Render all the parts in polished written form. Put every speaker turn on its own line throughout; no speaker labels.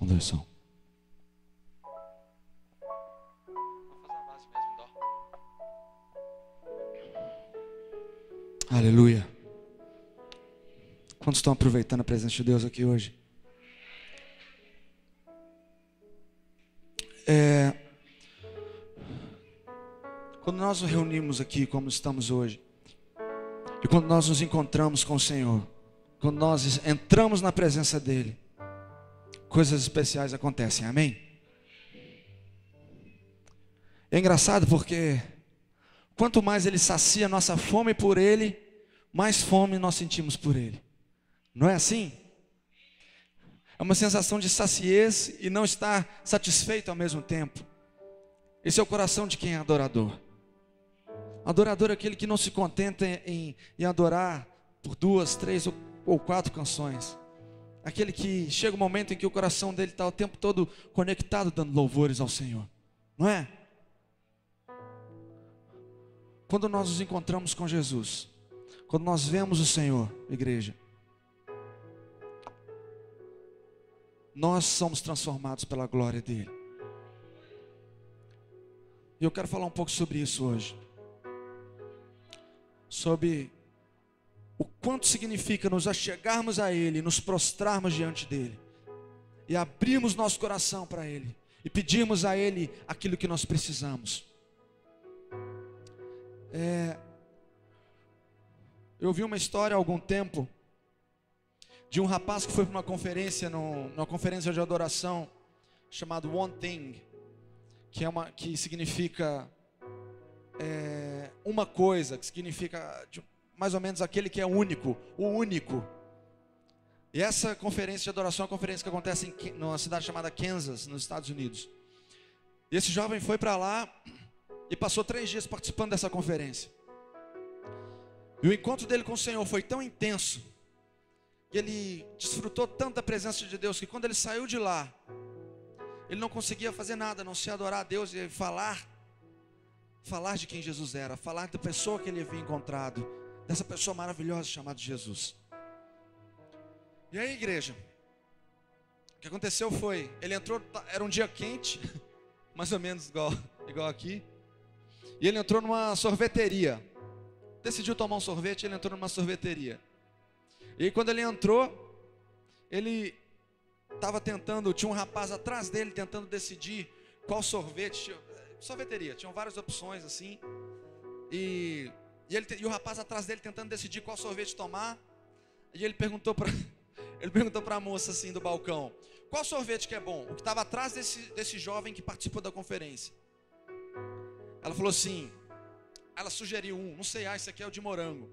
Um, dois, som. Aleluia. Quantos estão aproveitando a presença de Deus aqui hoje? Quando nós nos reunimos aqui como estamos hoje, e quando nós nos encontramos com o Senhor, quando nós entramos na presença dEle, coisas especiais acontecem, amém? É engraçado porque quanto mais Ele sacia nossa fome por Ele, mais fome nós sentimos por Ele. Não é assim? É uma sensação de saciez e não estar satisfeito ao mesmo tempo. Esse é o coração de quem é adorador. Adorador é aquele que não se contenta em adorar por 2, 3 ou 4 canções. Aquele que chega um momento em que o coração dele está o tempo todo conectado, dando louvores ao Senhor. Não é? Quando nós nos encontramos com Jesus, quando nós vemos o Senhor, igreja, nós somos transformados pela glória dele. E eu quero falar um pouco sobre isso hoje. Sobre o quanto significa nos achegarmos a Ele, nos prostrarmos diante dEle, e abrirmos nosso coração para Ele, e pedirmos a Ele aquilo que nós precisamos. Eu ouvi uma história há algum tempo, de um rapaz que foi para uma conferência, numa conferência de adoração, chamado One Thing, que significa uma coisa, que significa mais ou menos aquele que é único, o único. E essa conferência de adoração é uma conferência que acontece numa cidade chamada Kansas, nos Estados Unidos. E esse jovem foi para lá e passou 3 dias participando dessa conferência. E o encontro dele com o Senhor foi tão intenso, que ele desfrutou tanto da presença de Deus, que quando ele saiu de lá, ele não conseguia fazer nada, a não se adorar a Deus e falar de quem Jesus era, falar da pessoa que ele havia encontrado, dessa pessoa maravilhosa chamada Jesus. E aí, igreja, o que aconteceu foi, ele entrou, era um dia quente, mais ou menos igual aqui, e ele entrou numa sorveteria, decidiu tomar um sorvete, ele entrou numa sorveteria. E aí, quando ele entrou, ele estava tentando, tinha um rapaz atrás dele tentando decidir qual sorvete. Sorveteria, tinham várias opções assim. E o rapaz atrás dele tentando decidir qual sorvete tomar. E ele perguntou para a moça assim do balcão: qual sorvete que é bom? O que estava atrás desse jovem que participou da conferência. Ela falou assim, ela sugeriu não sei, esse aqui é o de morango.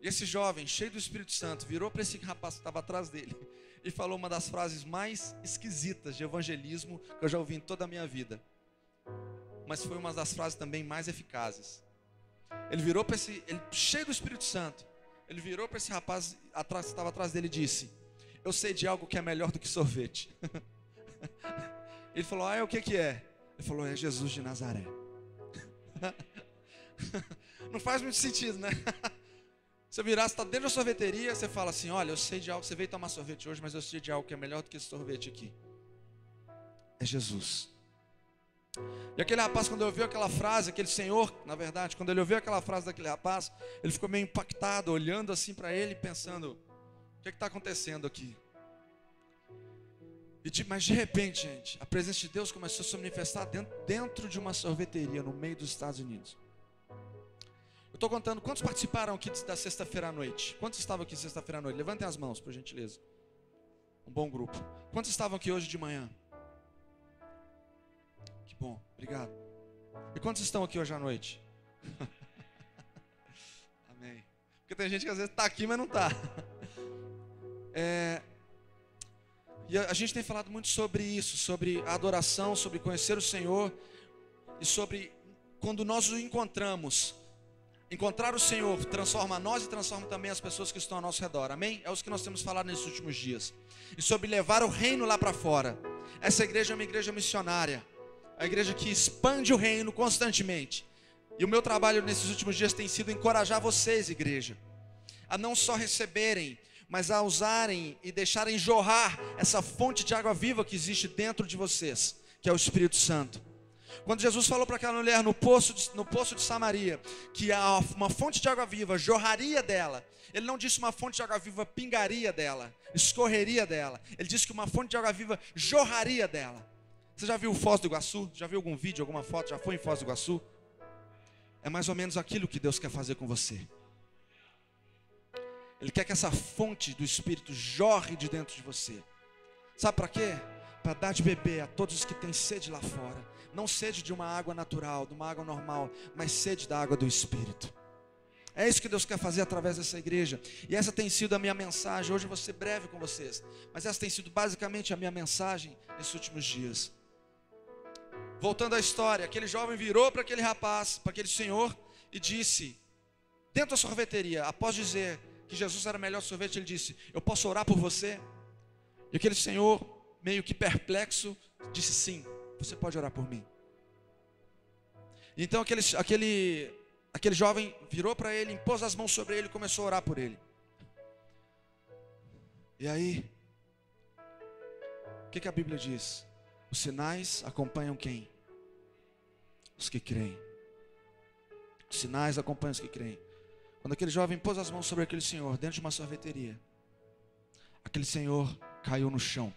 E esse jovem, cheio do Espírito Santo, virou para esse rapaz que estava atrás dele e falou uma das frases mais esquisitas de evangelismo que eu já ouvi em toda a minha vida, mas foi uma das frases também mais eficazes. Ele virou para ele, cheio do Espírito Santo, ele virou para esse rapaz que estava atrás dele e disse: eu sei de algo que é melhor do que sorvete. Ele falou: o que é? Ele falou: é Jesus de Nazaré. Não faz muito sentido, né? Você virar, você está dentro da sorveteria, você fala assim: olha, eu sei de algo, você veio tomar sorvete hoje, mas eu sei de algo que é melhor do que esse sorvete aqui. É Jesus. E aquele rapaz, quando ouviu aquela frase, aquele senhor, na verdade, quando ele ouviu aquela frase daquele rapaz, ele ficou meio impactado, olhando assim para ele, pensando: o que está acontecendo aqui? Mas de repente, gente, a presença de Deus começou a se manifestar dentro de uma sorveteria no meio dos Estados Unidos. Eu estou contando, quantos participaram aqui da sexta-feira à noite? Quantos estavam aqui sexta-feira à noite? Levantem as mãos, por gentileza. Um bom grupo. Quantos estavam aqui hoje de manhã? Que bom, obrigado. E quantos estão aqui hoje à noite? Amém. Porque tem gente que às vezes está aqui, mas não está. E a gente tem falado muito sobre isso, sobre a adoração, sobre conhecer o Senhor, e sobre quando nós o encontramos. Encontrar o Senhor transforma nós e transforma também as pessoas que estão ao nosso redor, amém? É isso que nós temos falado nesses últimos dias. E sobre levar o reino lá para fora. Essa igreja é uma igreja missionária, a igreja que expande o reino constantemente. E o meu trabalho nesses últimos dias tem sido encorajar vocês, igreja, a não só receberem, mas a usarem e deixarem jorrar essa fonte de água viva que existe dentro de vocês, que é o Espírito Santo. Quando Jesus falou para aquela mulher no poço de Samaria, que uma fonte de água viva jorraria dela, ele não disse uma fonte de água viva pingaria dela, escorreria dela. Ele disse que uma fonte de água viva jorraria dela. Você já viu Foz do Iguaçu? Já viu algum vídeo, alguma foto? Já foi em Foz do Iguaçu? É mais ou menos aquilo que Deus quer fazer com você. Ele quer que essa fonte do Espírito jorre de dentro de você. Sabe para quê? Para dar de beber a todos os que têm sede lá fora. Não sede de uma água natural, de uma água normal, mas sede da água do Espírito. É isso que Deus quer fazer através dessa igreja. E essa tem sido a minha mensagem. Hoje eu vou ser breve com vocês, mas essa tem sido basicamente a minha mensagem nesses últimos dias. Voltando à história, aquele jovem virou para aquele rapaz, para aquele senhor, e disse, dentro da sorveteria, após dizer que Jesus era o melhor sorvete, ele disse, eu posso orar por você? E aquele senhor, meio que perplexo, disse, sim, você pode orar por mim. Então aquele jovem virou para ele, impôs as mãos sobre ele e começou a orar por ele. E aí, o que a Bíblia diz? Os sinais acompanham quem? Os que creem. Os sinais acompanham os que creem. Quando aquele jovem pôs as mãos sobre aquele senhor, dentro de uma sorveteria, aquele senhor caiu no chão.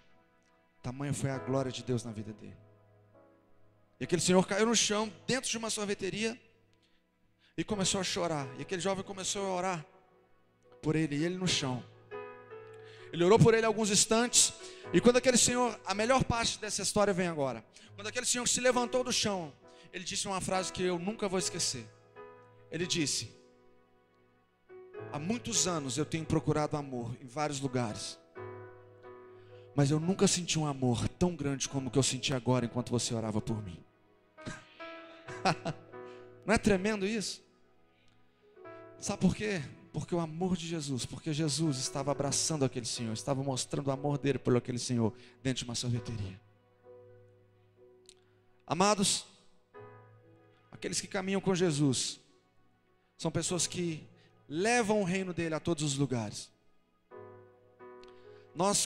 Tamanha foi a glória de Deus na vida dele. E aquele senhor caiu no chão, dentro de uma sorveteria, e começou a chorar. E aquele jovem começou a orar por ele, e ele no chão. Ele orou por ele alguns instantes, e quando aquele senhor, a melhor parte dessa história vem agora. Quando aquele senhor se levantou do chão, ele disse uma frase que eu nunca vou esquecer. Ele disse, há muitos anos eu tenho procurado amor em vários lugares, mas eu nunca senti um amor tão grande como o que eu senti agora enquanto você orava por mim. Não é tremendo isso? Sabe por quê? Porque o amor de Jesus, porque Jesus estava abraçando aquele senhor, estava mostrando o amor dele por aquele senhor dentro de uma sorveteria. Amados, aqueles que caminham com Jesus são pessoas que levam o reino dele a todos os lugares.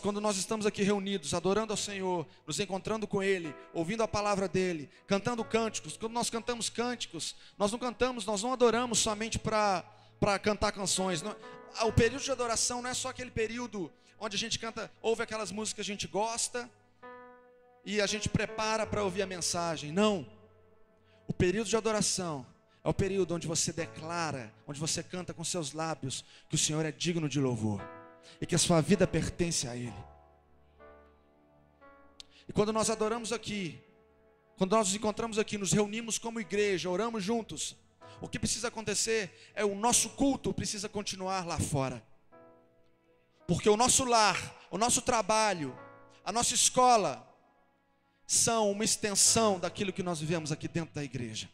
Quando nós estamos aqui reunidos, adorando ao Senhor, nos encontrando com Ele, ouvindo a palavra dEle, cantando cânticos, quando nós cantamos cânticos, nós não adoramos somente para cantar canções. O período de adoração não é só aquele período onde a gente canta, ouve aquelas músicas que a gente gosta, e a gente prepara para ouvir a mensagem. Não, o período de adoração é o período onde você declara, onde você canta com seus lábios, que o Senhor é digno de louvor. E que a sua vida pertence a Ele. E quando nós adoramos aqui, quando nós nos encontramos aqui, nos reunimos como igreja, oramos juntos, o que precisa acontecer é o nosso culto precisa continuar lá fora. Porque o nosso lar, o nosso trabalho, a nossa escola são uma extensão daquilo que nós vivemos aqui dentro da igreja.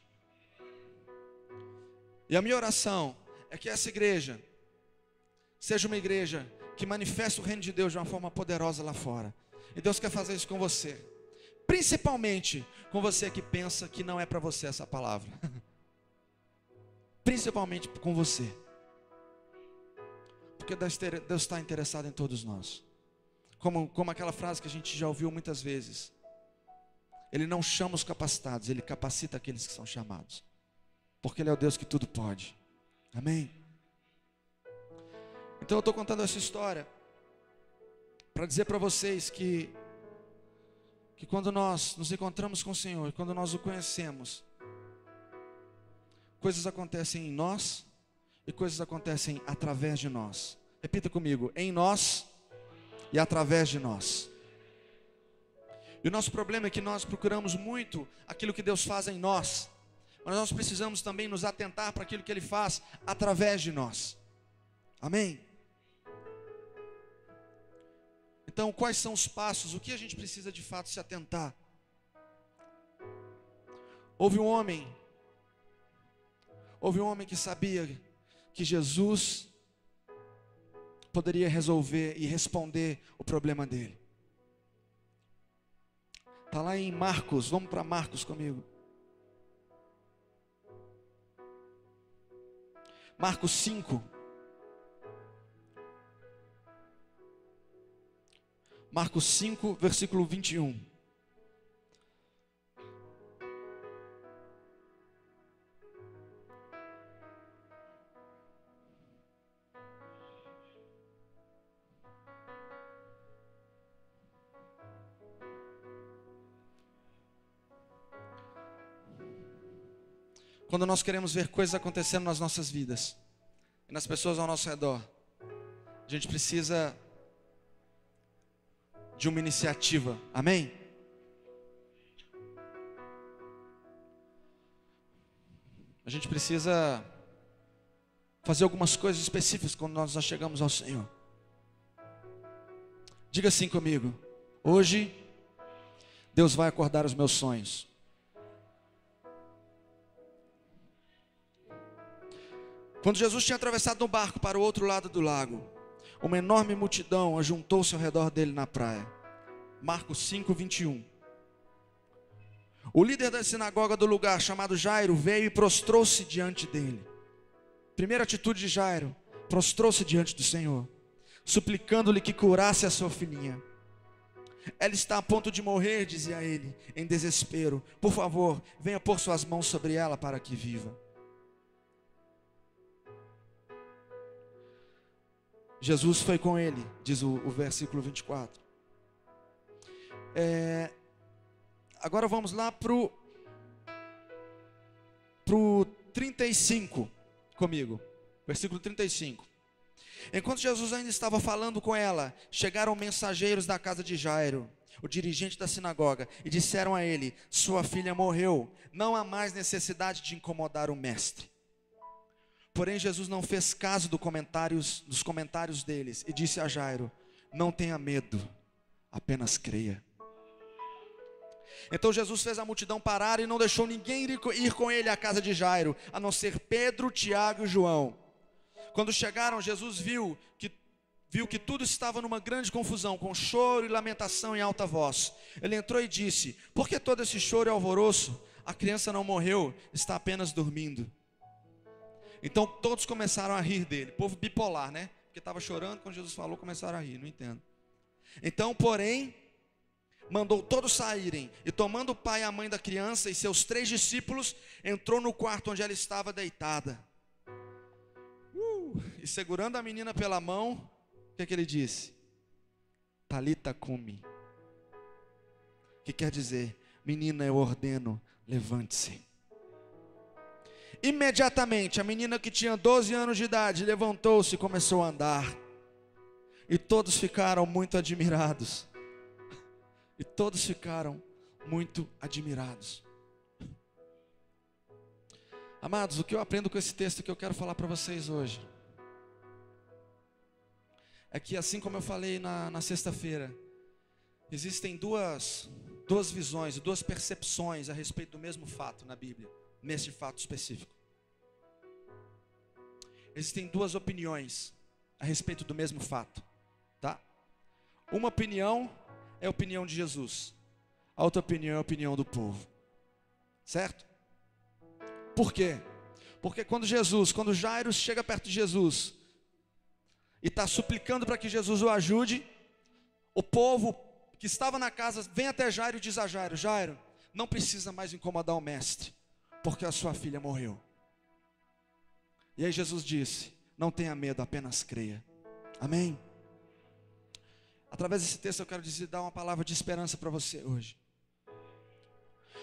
E a minha oração é que essa igreja seja uma igreja que manifesta o reino de Deus de uma forma poderosa lá fora. E Deus quer fazer isso com você. Principalmente com você que pensa que não é para você essa palavra. Principalmente com você. Porque Deus está interessado em todos nós. Como aquela frase que a gente já ouviu muitas vezes. Ele não chama os capacitados, Ele capacita aqueles que são chamados. Porque Ele é o Deus que tudo pode. Amém? Então eu estou contando essa história para dizer para vocês que quando nós nos encontramos com o Senhor, quando nós o conhecemos, coisas acontecem em nós e coisas acontecem através de nós. Repita comigo, em nós e através de nós. E o nosso problema é que nós procuramos muito aquilo que Deus faz em nós, mas nós precisamos também nos atentar para aquilo que Ele faz através de nós. Amém? Então, quais são os passos? O que a gente precisa de fato se atentar? Houve um homem que sabia que Jesus poderia resolver e responder o problema dele. Está lá em Marcos, vamos para Marcos comigo. Marcos 5. Marcos 5, versículo 21. Quando nós queremos ver coisas acontecendo nas nossas vidas e nas pessoas ao nosso redor, a gente precisa de uma iniciativa, amém? A gente precisa fazer algumas coisas específicas quando nós chegamos ao Senhor. Diga assim comigo: hoje Deus vai acordar os meus sonhos. Quando Jesus tinha atravessado no barco para o outro lado do lago, uma enorme multidão ajuntou-se ao redor dele na praia. Marcos 5, 21. O líder da sinagoga do lugar, chamado Jairo, veio e prostrou-se diante dele. Primeira atitude de Jairo: prostrou-se diante do Senhor, suplicando-lhe que curasse a sua filhinha. Ela está a ponto de morrer, dizia ele, em desespero. Por favor, venha pôr suas mãos sobre ela para que viva. Jesus foi com ele, diz o versículo 24. Agora vamos lá para o 35 comigo. Versículo 35. Enquanto Jesus ainda estava falando com ela, chegaram mensageiros da casa de Jairo, o dirigente da sinagoga, e disseram a ele: sua filha morreu, não há mais necessidade de incomodar o mestre. Porém Jesus não fez caso dos comentários deles e disse a Jairo: não tenha medo, apenas creia. Então Jesus fez a multidão parar e não deixou ninguém ir com ele à casa de Jairo, a não ser Pedro, Tiago e João. Quando chegaram, Jesus viu que tudo estava numa grande confusão, com choro e lamentação em alta voz. Ele entrou e disse: por que todo esse choro e alvoroço? A criança não morreu, está apenas dormindo. Então todos começaram a rir dele. Povo bipolar, né? Porque estava chorando, quando Jesus falou, começaram a rir, não entendo. Então, porém, mandou todos saírem, e tomando o pai e a mãe da criança e seus 3 discípulos, entrou no quarto onde ela estava deitada. E segurando a menina pela mão, o que ele disse? Talita cumi. Que quer dizer: menina, eu ordeno, levante-se. Imediatamente a menina, que tinha 12 anos de idade, levantou-se e começou a andar. E todos ficaram muito admirados. E todos ficaram muito admirados. Amados, o que eu aprendo com esse texto que eu quero falar para vocês hoje é que, assim como eu falei na sexta-feira, existem duas visões, 2 percepções a respeito do mesmo fato na Bíblia, nesse fato específico. Existem 2 opiniões a respeito do mesmo fato, tá? Uma opinião é a opinião de Jesus, a outra opinião é a opinião do povo, certo? Por quê? Porque quando Jairo chega perto de Jesus e está suplicando para que Jesus o ajude, o povo que estava na casa vem até Jairo e diz a Jairo: Jairo, não precisa mais incomodar o mestre, porque a sua filha morreu. E aí Jesus disse: não tenha medo, apenas creia. Amém? Através desse texto eu quero dar uma palavra de esperança para você hoje.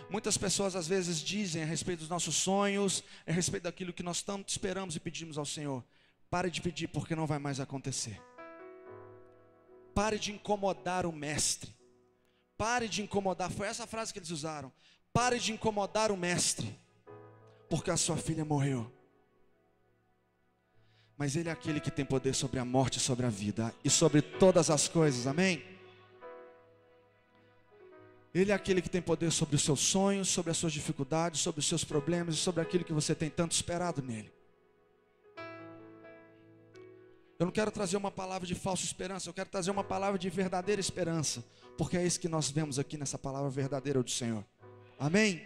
Muitas pessoas às vezes dizem a respeito dos nossos sonhos, a respeito daquilo que nós tanto esperamos e pedimos ao Senhor: pare de pedir, porque não vai mais acontecer. Pare de incomodar o mestre. Pare de incomodar, foi essa frase que eles usaram: pare de incomodar o mestre, porque a sua filha morreu. Mas Ele é aquele que tem poder sobre a morte e sobre a vida, e sobre todas as coisas, amém? Ele é aquele que tem poder sobre os seus sonhos, sobre as suas dificuldades, sobre os seus problemas, e sobre aquilo que você tem tanto esperado nele. Eu não quero trazer uma palavra de falsa esperança, eu quero trazer uma palavra de verdadeira esperança, porque é isso que nós vemos aqui nessa palavra verdadeira do Senhor, amém?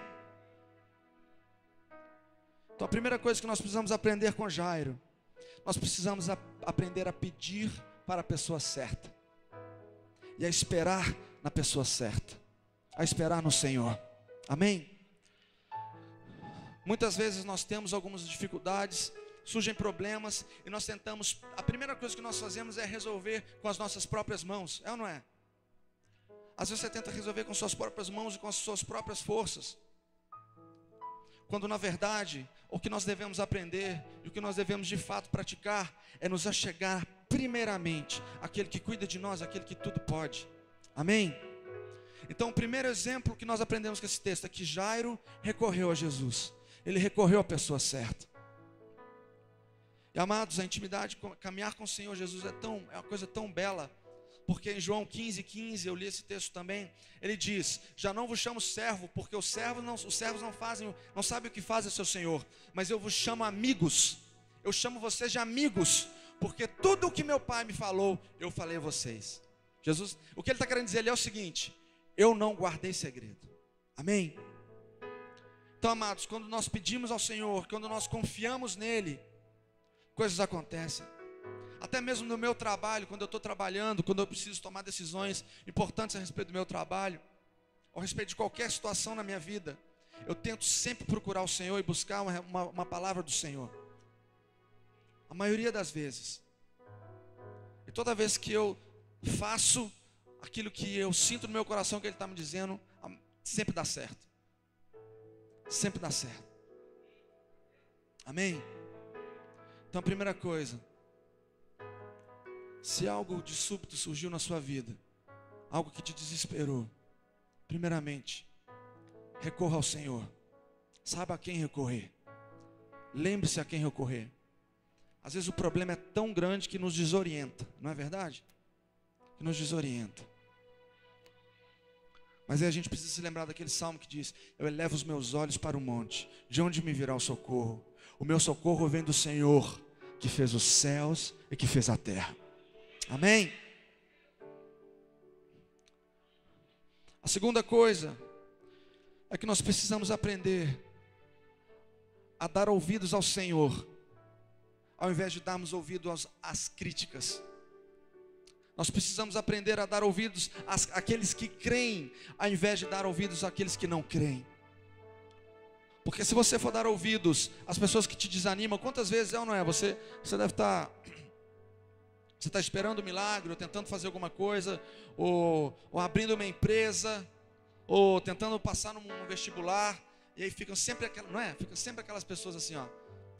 Então a primeira coisa que nós precisamos aprender com Jairo: nós precisamos aprender a pedir para a pessoa certa. e a esperar na pessoa certa, a esperar no Senhor. Amém? Muitas vezes nós temos algumas dificuldades, surgem problemas e nós tentamos, a primeira coisa que nós fazemos é resolver com as nossas próprias mãos, é ou não é? Às vezes você tenta resolver com suas próprias mãos e com as suas próprias forças, quando na verdade o que nós devemos aprender e o que nós devemos de fato praticar é nos achegar primeiramente àquele que cuida de nós, àquele que tudo pode. Amém? Então o primeiro exemplo que nós aprendemos com esse texto é que Jairo recorreu a Jesus, ele recorreu à pessoa certa. E amados, a intimidade, caminhar com o Senhor Jesus é uma coisa tão bela, porque em João 15:15, eu li esse texto também, ele diz: já não vos chamo servo, porque os servos não sabem o que faz o seu Senhor, mas eu vos chamo amigos, eu chamo vocês de amigos, porque tudo o que meu Pai me falou, eu falei a vocês. Jesus, o que ele está querendo dizer ali é o seguinte: eu não guardei segredo. Amém? Então, amados, quando nós pedimos ao Senhor, quando nós confiamos nele, coisas acontecem. Até mesmo no meu trabalho, quando eu estou trabalhando, quando eu preciso tomar decisões importantes a respeito do meu trabalho, ou a respeito de qualquer situação na minha vida, eu tento sempre procurar o Senhor e buscar uma palavra do Senhor. A maioria das vezes. E toda vez que eu faço aquilo que eu sinto no meu coração que Ele está me dizendo, sempre dá certo. Sempre dá certo. Amém? Então a primeira coisa, se algo de súbito surgiu na sua vida, algo que te desesperou, primeiramente, recorra ao Senhor. Saiba a quem recorrer. Lembre-se a quem recorrer. Às vezes o problema é tão grande que nos desorienta, não é verdade? Que nos desorienta. Mas aí a gente precisa se lembrar daquele salmo que diz: eu elevo os meus olhos para o monte, de onde me virá o socorro? O meu socorro vem do Senhor, que fez os céus e que fez a terra. Amém? A segunda coisa é que nós precisamos aprender a dar ouvidos ao Senhor, ao invés de darmos ouvidos às críticas. Nós precisamos aprender a dar ouvidos àqueles que creem, ao invés de dar ouvidos àqueles que não creem. Porque se você for dar ouvidos às pessoas que te desanimam, quantas vezes é ou não é? Você deve estar... Você está esperando um milagre, ou tentando fazer alguma coisa, ou abrindo uma empresa, ou tentando passar num vestibular, e aí ficam sempre aquelas, não é? Ficam sempre aquelas pessoas assim, ó.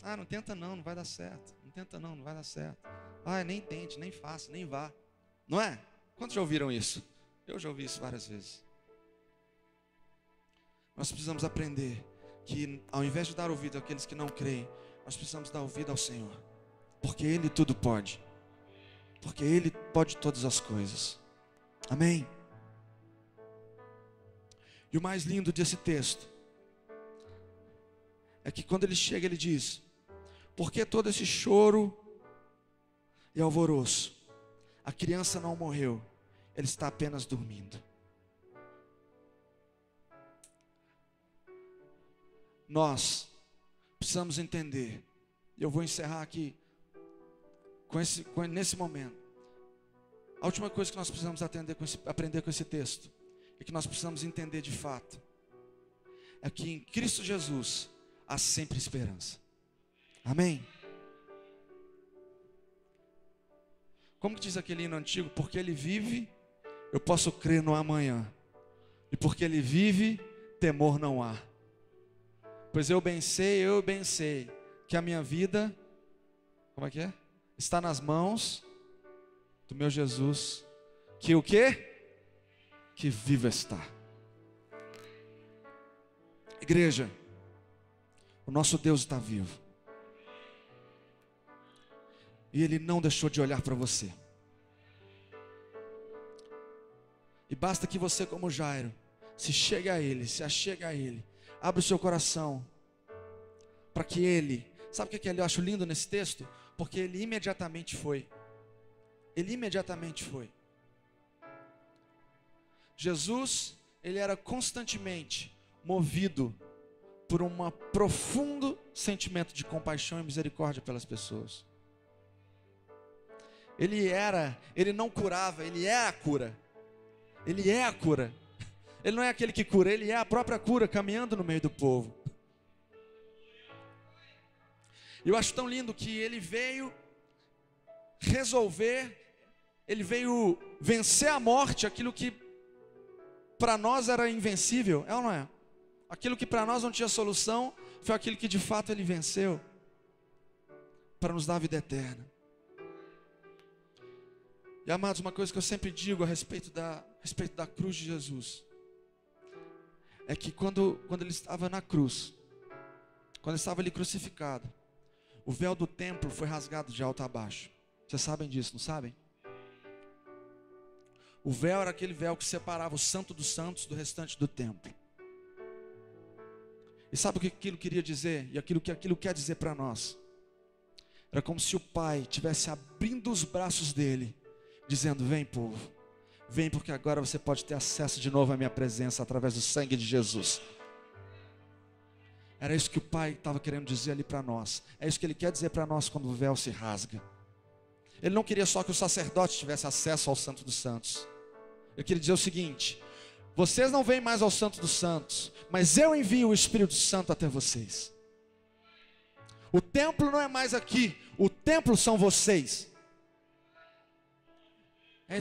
Ah, não tenta não vai dar certo. Não tenta não vai dar certo. Ah, nem tente, nem faça, nem vá. Não é? Quantos já ouviram isso? Eu já ouvi isso várias vezes. Nós precisamos aprender que ao invés de dar ouvido àqueles que não creem, nós precisamos dar ouvido ao Senhor. Porque Ele tudo pode. Porque Ele pode todas as coisas. Amém? E o mais lindo desse texto é que quando ele chega, ele diz: por que todo esse choro e alvoroço? A criança não morreu, ele está apenas dormindo. Nós precisamos entender, e eu vou encerrar aqui nesse momento. A última coisa que nós precisamos aprender com esse texto, e que nós precisamos entender de fato, é que em Cristo Jesus há sempre esperança. Amém? Como que diz aquele hino antigo? Porque Ele vive, eu posso crer no amanhã. E porque Ele vive, temor não há. Pois eu bem sei que a minha vida, como é que é? Está nas mãos do meu Jesus, que o quê? Que vivo está. Igreja, o nosso Deus está vivo. E Ele não deixou de olhar para você. E basta que você, como Jairo, se achega a Ele, abre o seu coração, para que Ele, sabe o que eu acho lindo nesse texto? Porque Ele imediatamente foi. Ele imediatamente foi. Jesus, Ele era constantemente movido por um profundo sentimento de compaixão e misericórdia pelas pessoas. Ele não curava, Ele é a cura. Ele é a cura. Ele não é aquele que cura, ele é a própria cura, caminhando no meio do povo. E eu acho tão lindo que ele veio resolver, ele veio vencer a morte, aquilo que para nós era invencível, é ou não é? Aquilo que para nós não tinha solução, foi aquilo que de fato ele venceu, para nos dar a vida eterna. E amados, uma coisa que eu sempre digo a respeito da cruz de Jesus, é que quando ele estava na cruz, quando ele estava ali crucificado, o véu do templo foi rasgado de alto a baixo. Vocês sabem disso, não sabem? O véu era aquele véu que separava o santo dos santos do restante do templo. E sabe o que aquilo queria dizer? E aquilo que aquilo quer dizer para nós? Era como se o Pai estivesse abrindo os braços dele, dizendo: vem, povo, vem, porque agora você pode ter acesso de novo à minha presença através do sangue de Jesus. Era isso que o Pai estava querendo dizer ali para nós. É isso que Ele quer dizer para nós quando o véu se rasga. Ele não queria só que o sacerdote tivesse acesso ao Santo dos Santos. Ele queria dizer o seguinte: vocês não vêm mais ao Santo dos Santos, mas eu envio o Espírito Santo até vocês. O templo não é mais aqui, o templo são vocês. É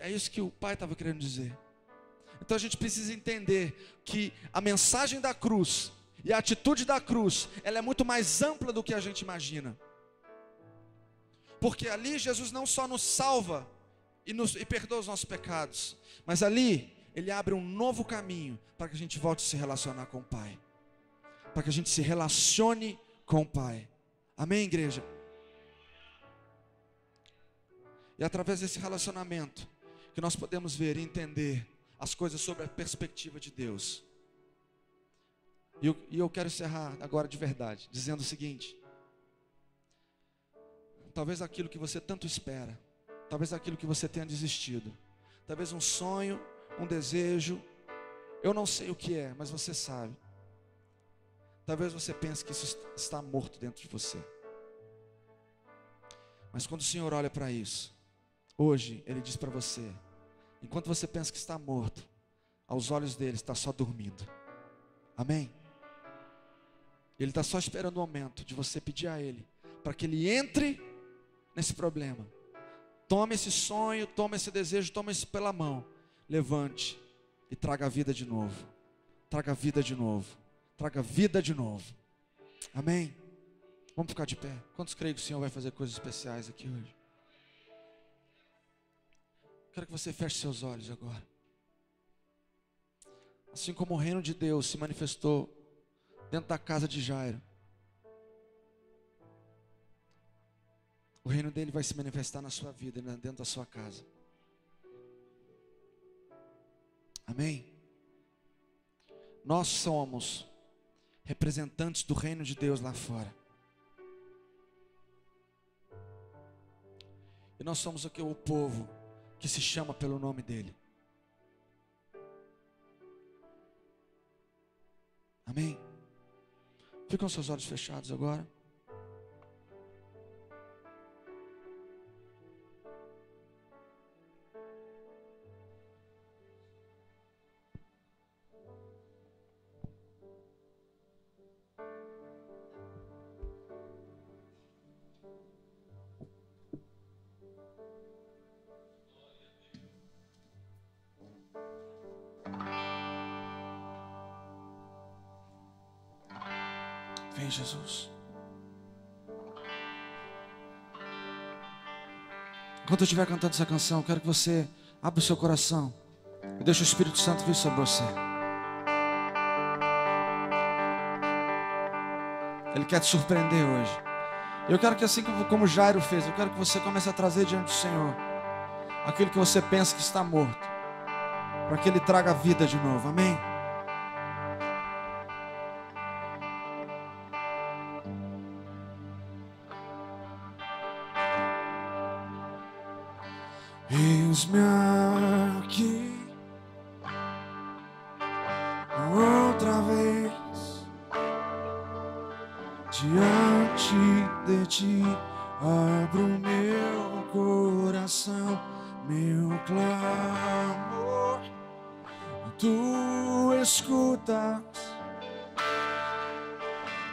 isso que o Pai estava querendo dizer. Então a gente precisa entender que a mensagem da cruz e a atitude da cruz, ela é muito mais ampla do que a gente imagina. Porque ali Jesus não só nos salva e perdoa os nossos pecados, mas ali Ele abre um novo caminho para que a gente volte a se relacionar com o Pai, para que a gente se relacione com o Pai. Amém, igreja? E através desse relacionamento que nós podemos ver e entender as coisas sobre a perspectiva de Deus. E eu quero encerrar agora de verdade, dizendo o seguinte: talvez aquilo que você tanto espera, talvez aquilo que você tenha desistido, talvez um sonho, um desejo, eu não sei o que é, mas você sabe. Talvez você pense que isso está morto dentro de você. Mas quando o Senhor olha para isso, hoje Ele diz para você: enquanto você pensa que está morto, aos olhos dele está só dormindo. Amém? Ele está só esperando o momento de você pedir a Ele, para que Ele entre nesse problema. Tome esse sonho, tome esse desejo, tome isso pela mão, levante e traga a vida de novo. Traga a vida de novo. Traga a vida de novo. Amém? Vamos ficar de pé. Quantos creem que o Senhor vai fazer coisas especiais aqui hoje? Quero que você feche seus olhos agora. Assim como o reino de Deus se manifestou dentro da casa de Jairo, o reino dele vai se manifestar na sua vida, dentro da sua casa. Amém? Nós somos representantes do reino de Deus lá fora. E nós somos aqui o povo que se chama pelo nome dele. Amém? Ficam seus olhos fechados agora. Vem, Jesus. Enquanto eu estiver cantando essa canção, eu quero que você abra o seu coração e deixe o Espírito Santo vir sobre você. Ele quer te surpreender hoje. Eu quero que, assim como Jairo fez, eu quero que você comece a trazer diante do Senhor aquilo que você pensa que está morto, para que Ele traga vida de novo. Amém? Eis-me aqui outra vez diante de ti, abro meu coração, meu clamor Tu escutas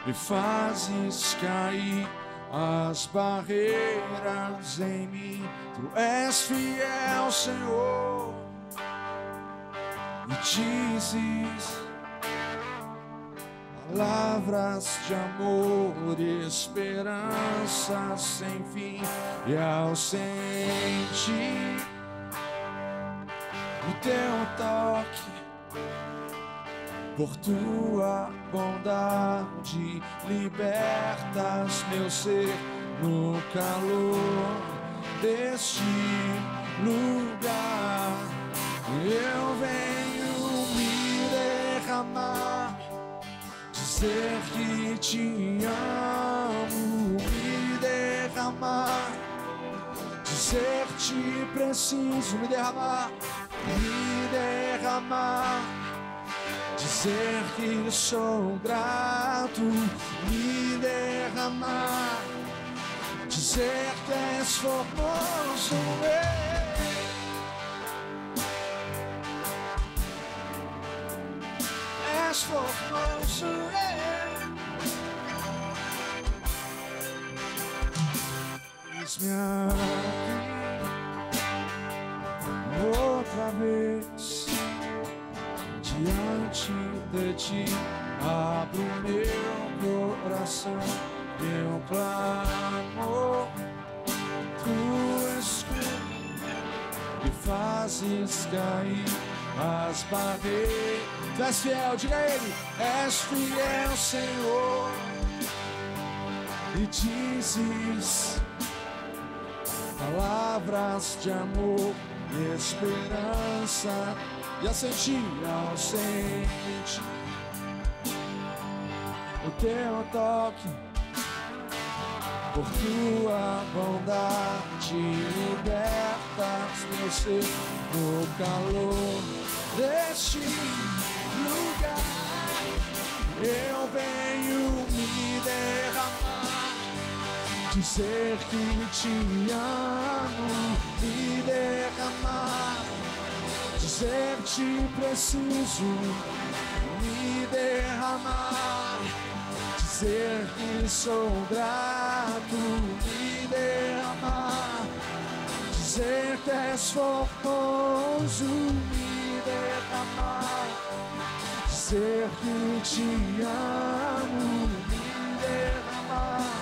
e fazes cair as barreiras em mim. Tu és fiel, Senhor, e dizes palavras de amor e esperança sem fim. E ao sentir o teu toque, por tua bondade, libertas meu ser no calor deste lugar. Eu venho me derramar, dizer que te amo, me derramar, dizer te preciso, me derramar, dizer que sou grato, me derramar, dizer que és formoso, és formoso, diz-me aqui outra vez. Diante de ti, abro meu coração, meu clamor. Tu escutas e fazes cair as barreiras. Tu és fiel, diga a ele, és fiel, Senhor, e dizes palavras de amor e esperança. E ao sentir o teu toque, por tua bondade, libertas meu ser no calor deste lugar. Eu venho me derramar, dizer que te amo, me derramar, dizer te preciso, me derramar, dizer que sou grato, me derramar, dizer que és formoso, me derramar, dizer que te amo, me derramar,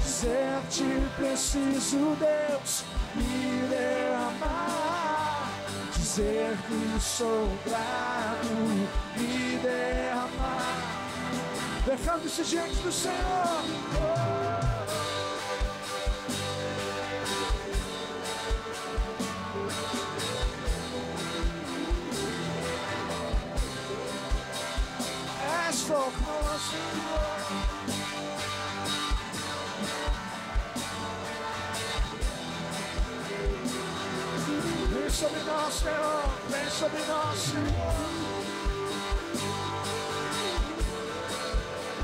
dizer te preciso, Deus, me derramar, dizer que sou grato, me derramar, derrame-se diante do Senhor. És formoso, vem sobre nós, Senhor, vem sobre nós, Senhor.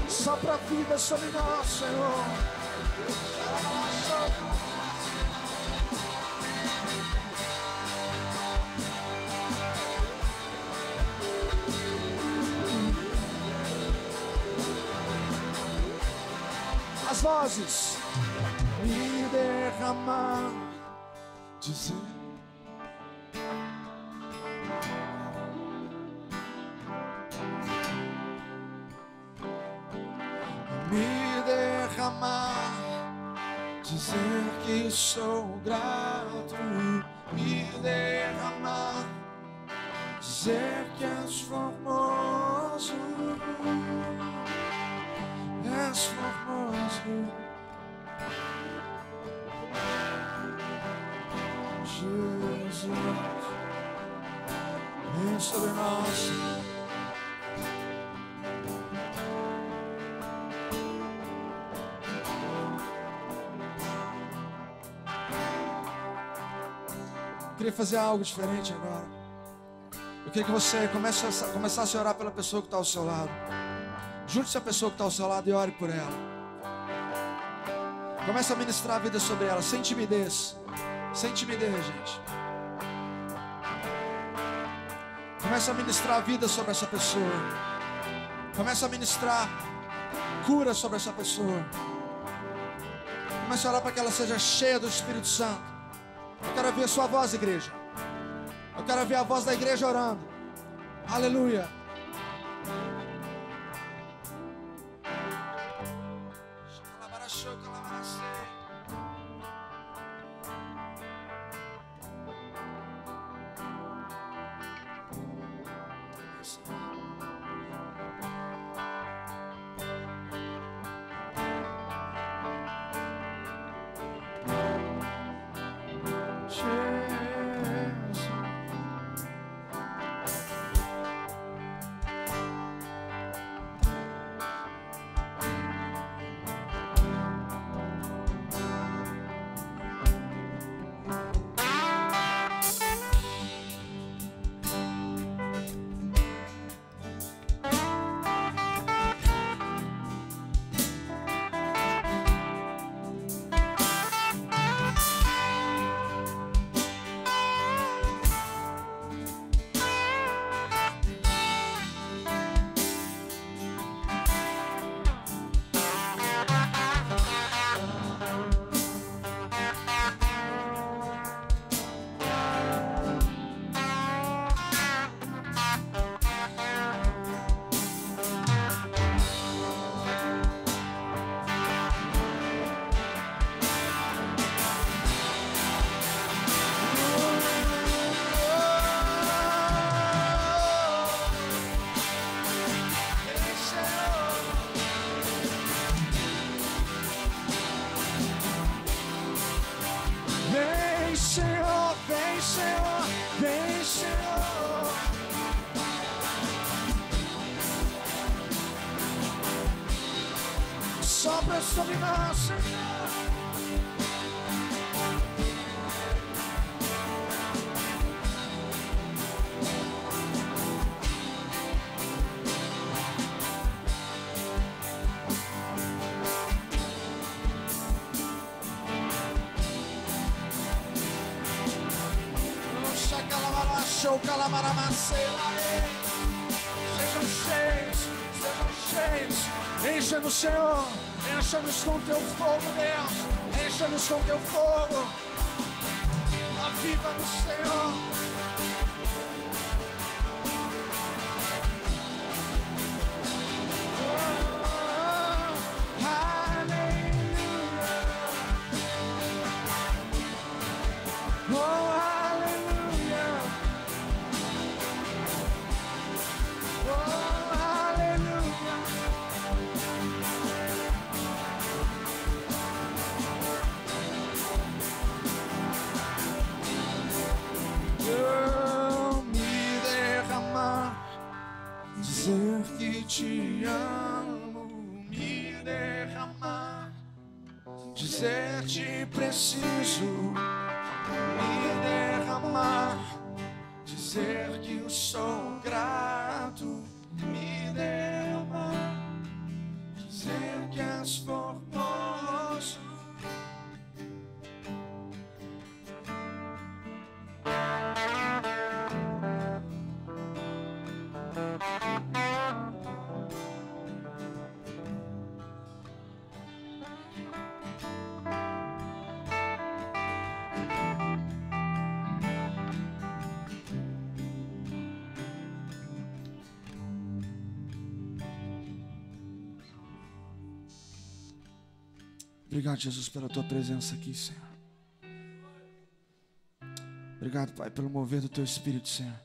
Sopra a vida sobre nós, Senhor. As vozes, me derramar, dizer. Me derramar, dizer que sou grato, me derramar, dizer que és formoso, és formoso, Jesus, vem sobre nós. Eu queria fazer algo diferente agora. Eu queria que você começasse a orar pela pessoa que está ao seu lado. Junte-se a pessoa que está ao seu lado e ore por ela. Comece a ministrar a vida sobre ela, sem timidez. Sem timidez, gente. Começa a ministrar vida sobre essa pessoa. Começa a ministrar cura sobre essa pessoa. Começa a orar para que ela seja cheia do Espírito Santo. Eu quero ver a sua voz, igreja. Eu quero ver a voz da igreja orando. Aleluia.
Sopra sobre nós, Senhor. Sejam cheios, sejam cheios. Encha-nos, Senhor. Encha-nos com teu fogo, Deus. Encha-nos com teu fogo. Aviva-nos, Senhor. Dizer que te amo, me derramar, dizer te preciso, me derramar, dizer que eu sou grato, me derramar, dizer que és formoso.
Obrigado, Jesus, pela tua presença aqui, Senhor. Obrigado, Pai, pelo mover do teu Espírito, Senhor.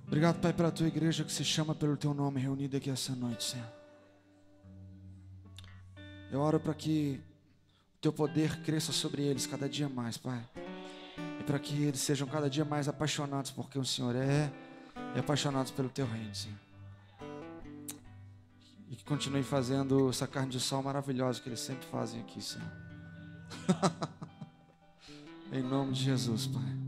Obrigado, Pai, pela tua igreja que se chama pelo teu nome, reunida aqui essa noite, Senhor. Eu oro para que o teu poder cresça sobre eles cada dia mais, Pai. E para que eles sejam cada dia mais apaixonados por quem o Senhor é e apaixonados pelo teu reino, Senhor. E que continue fazendo essa carne de sol maravilhosa que eles sempre fazem aqui, Senhor. Em nome de Jesus, Pai.